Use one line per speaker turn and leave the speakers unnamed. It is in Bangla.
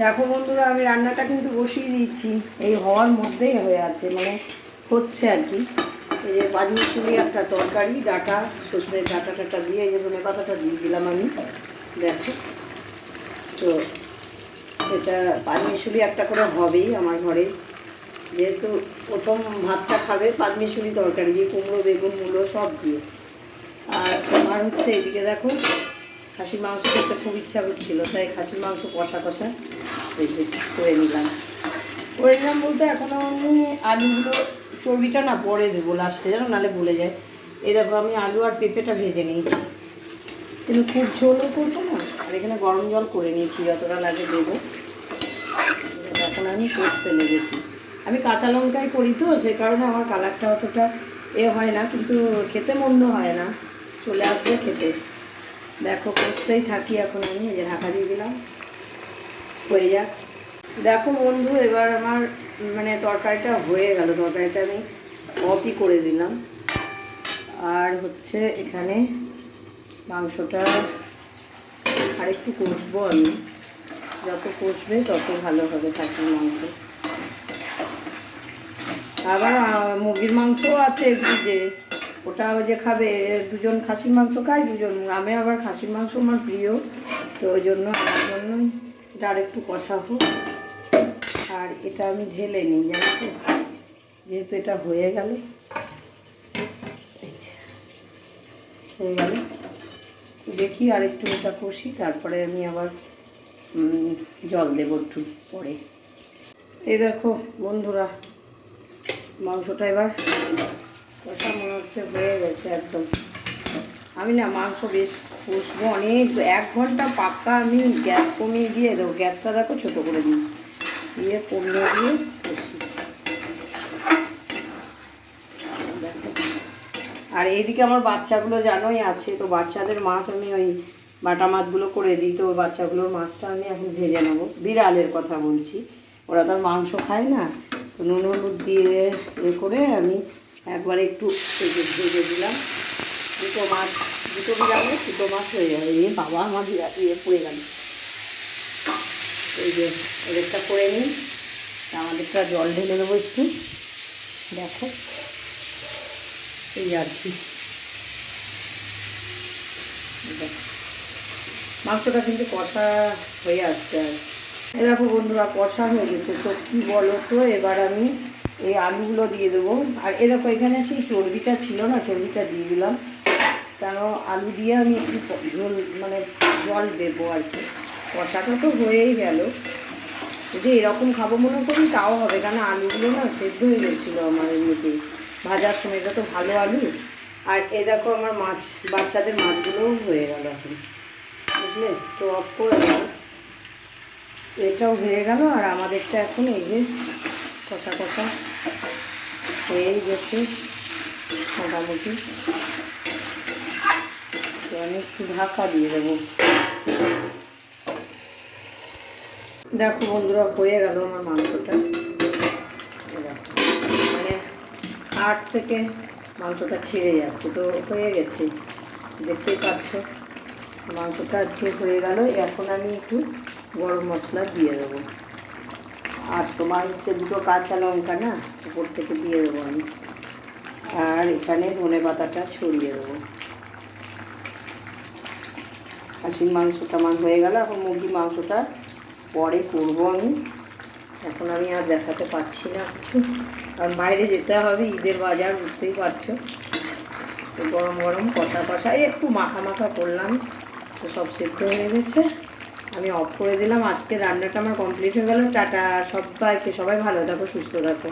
দেখো বন্ধুরা, আমি রান্নাটা কিন্তু বসিয়ে দিচ্ছি, এই হওয়ার মধ্যেই হয়ে আছে, মানে হচ্ছে আর কি। এই যে পাঁচমিশুলি একটা তরকারি, ডাঁটা সজনের ডাঁটা টাটা দিয়ে এই যে ধনে পাতাটা দিয়ে দিলাম আমি। দেখো তো এটা পাঁচমিশুলি একটা করে হবেই আমার ঘরে, যেহেতু প্রথম ভাতটা খাবে পাঁচমিশুলি তরকারি দিয়ে, কুমড়ো বেগুন মূলো সব দিয়ে। আর তোমার হচ্ছে এদিকে দেখো খাসির মাংস খেতে খুব ইচ্ছা করছিল, তাই খাসির মাংস কষা কষা করে নিলাম বলতে এখনও আমি আলুগুলো চর্বিটা না পরে দেবো লাস্টে, জানো, নাহলে ভুলে যায়। এই দেখো আমি আলু আর পেঁপেটা ভেজে নিই, কিন্তু খুব ঝোলও করবো না। আর এখানে গরম জল করে নিয়েছি, যতটা লাগে দেবো। এখন আমি কষতে লেগেছি, আমি কাঁচা লঙ্কাই করি তো, সেই কারণে আমার কালারটা অতটা হয় না, কিন্তু খেতে মন্দ হয় না, চলে আসবে খেতে। দেখো কষতেই থাকি, এখন আমি এই যে ঢাকা দিয়ে দিলাম, হয়ে যাক। দেখো বন্ধু, এবার আমার মানে তরকারিটা হয়ে গেল, তরকারিটা আমি অফই করে দিলাম। আর হচ্ছে এখানে মাংসটা আর একটু কষবো আমি, যত কষবে তত ভালো হবে খাসির মাংস। আবার মুরগির মাংসও আছে ফ্রিজে, ওটা যে খাবে, দুজন খাসির মাংস খায় দুজন, আমি আবার খাসির মাংস আমার প্রিয়, তো ওই জন্য আমার জন্যই এটা আর একটু কষা হোক। আর এটা আমি ঢেলে নিই, জানো তো, যেহেতু এটা হয়ে গেল দেখি আর একটু এটা কষি, তারপরে আমি আবার জল দেবো একটু পরে। এই দেখো বন্ধুরা, মাংসটা এবার কষা মনে হচ্ছে হয়ে গেছে একদম। আমি না মাংস বেশ কষবো অনেক, 1 ঘন্টা পাক্কা। আমি গ্যাস কমিয়ে দিয়ে দেবো, গ্যাসটা দেখো ছোটো করে দিই, দিয়ে কমিয়ে দিয়ে কষি। দেখো, আর এইদিকে আমার বাচ্চাগুলো জানোই আছে, তো বাচ্চাদের মাছ আমি ওই বাটা মাছগুলো করে দিই, তো বাচ্চাগুলোর মাছটা আমি এখন ভেজে নেবো। বিড়ালের কথা বলছি, ওরা তো মাংস খায় না, তো নুন হলুদ দিয়ে করে আমি একবারে একটু ভেজে দিলাম। দুটো বিড়ালে 2টো মাছ হয়ে যাবে। বাবা, আমার পড়ে গেল। এই যে ওদেরটা করে নিই, আমাদেরটা জল ঢেলে দেবো একটু। দেখো এই আর কি, মাংসটা কিন্তু কষা হয়ে আসছে। আর এরকম বন্ধুরা কষা হয়ে গেছে, তো কী বলো তো, এবার আমি এই আলুগুলো দিয়ে দেবো। আর এরকম এখানে সেই চর্বিটা ছিল না, চর্বিটা দিয়ে দিলাম, কেন আলু দিয়ে আমি একটু ঝোল মানে জল দেবো আর কি। কষাটা তো হয়েই গেল, যদি এরকম খাবো মনে করি তাও হবে, কেন আলুগুলো না সেদ্ধ হয়ে গেছিলো আমার এমনিতে ভাজার সময়, এটা তো ভালো আলু। আর এ দেখো আমার মাছ, বাচ্চাদের মাছগুলোও হয়ে গেল এখন, বুঝলে তো, অফ করে গেল, এটাও হয়ে গেল। আর আমাদেরটা এখন এই যে কষা কষা হয়েই গেছে মোটামুটি, তো আমি একটু ঢাকা দিয়ে দেবো। দেখো বন্ধুরা, হয়ে গেল আমার মাংসটা, মানে 8 থেকে মাংসটা ছেড়ে যাচ্ছে, তো হয়ে গেছে, দেখতেই পাচ্ছ মাংসটা আজকে হয়ে গেল। এখন আমি একটু গরম মশলা দিয়ে দেবো, আর তোমার হচ্ছে 2টো কাঁচা লঙ্কা না উপর থেকে দিয়ে দেবো আমি, আর এখানে ধনে পাতাটা ছড়িয়ে দেবো। খাসির মাংসটা আমার হয়ে গেল, এখন মুরগির মাংসটা পরে করবো আমি, এখন আমি আর দেখাতে পারছি না কিছু, কারণ বাইরে যেতে হবে, ঈদের বাজার, বুঝতেই পারছো। তো গরম গরম কষা কষা একটু মাখা মাখা করলাম, তো সব সেদ্ধ হয়ে গেছে, আমি অফ করে দিলাম। আজকে রান্নাটা আমার কমপ্লিট হয়ে গেল। টাটা সবাইকে, সবাই ভালো থাকো, সুস্থ থাকো।